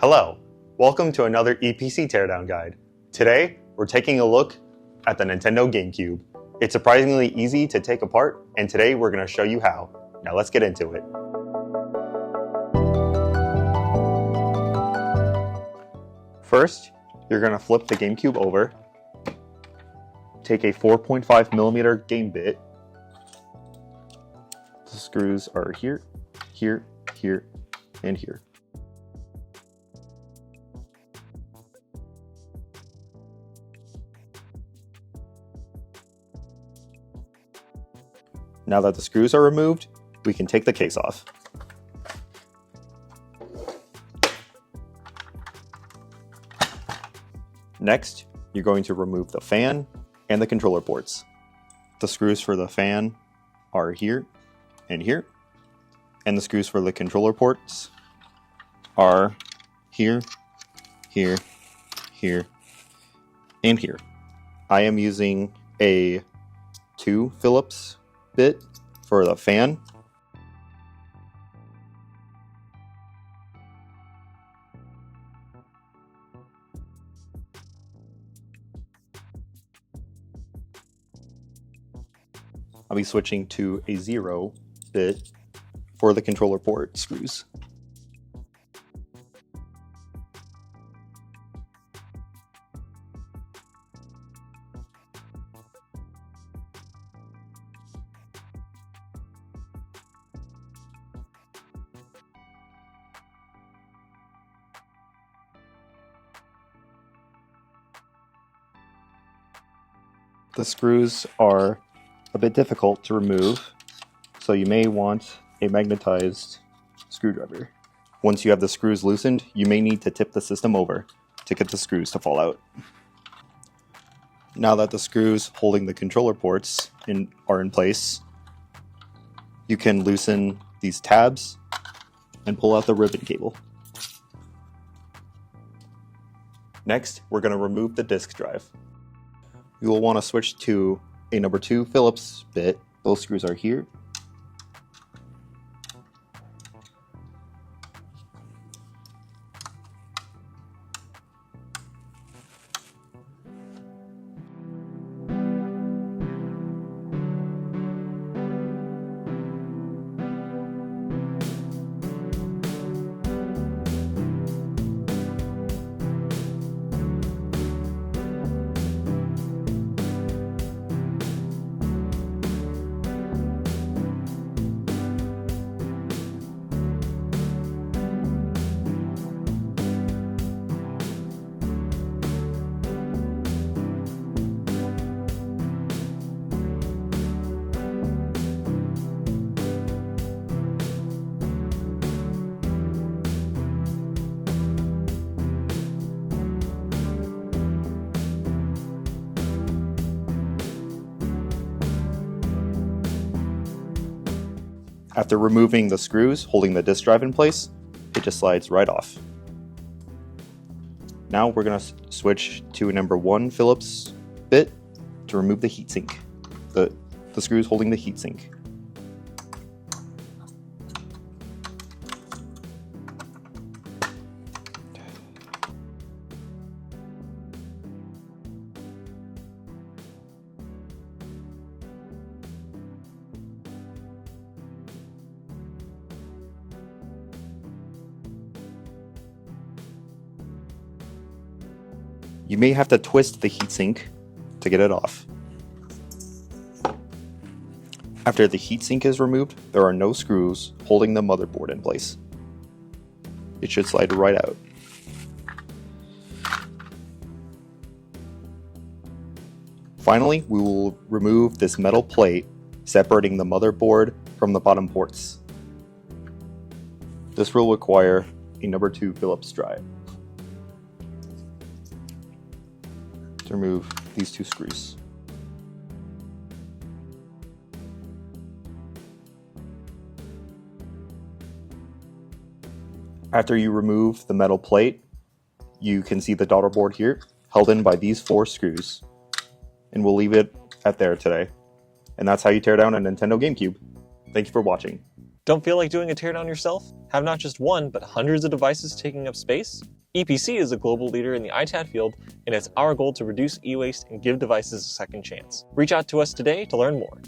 Hello, welcome to another EPC Teardown Guide. Today, we're taking a look at the Nintendo GameCube. It's surprisingly easy to take apart, and today we're going to show you how. Now let's get into it. First, you're going to flip the GameCube over, take a 4.5mm game bit. The screws are here, here, here, and here. Now that the screws are removed, we can take the case off. Next, you're going to remove the fan and the controller ports. The screws for the fan are here and here, and the screws for the controller ports are here, here, here, and here. I am using a 2 Phillips bit for the fan. I'll be switching to a 0 bit for the controller port screws. The screws are a bit difficult to remove, so you may want a magnetized screwdriver. Once you have the screws loosened, you may need to tip the system over to get the screws to fall out. Now that the screws holding the controller ports are in place, you can loosen these tabs and pull out the ribbon cable. Next, we're going to remove the disk drive. You will want to switch to a number 2 Phillips bit. Those screws are here. After removing the screws holding the disk drive in place, it just slides right off. Now we're going to switch to a number 1 Phillips bit to remove the heatsink, the screws holding the heatsink. You may have to twist the heatsink to get it off. After the heatsink is removed, there are no screws holding the motherboard in place. It should slide right out. Finally, we will remove this metal plate separating the motherboard from the bottom ports. This will require a number 2 Phillips drive to remove these 2 screws. After you remove the metal plate, you can see the daughter board here, held in by these 4 screws. And we'll leave it at there today. And that's how you tear down a Nintendo GameCube. Thank you for watching. Don't feel like doing a teardown yourself? Have not just one, but hundreds of devices taking up space? EPC is a global leader in the ITAD field, and it's our goal to reduce e-waste and give devices a second chance. Reach out to us today to learn more.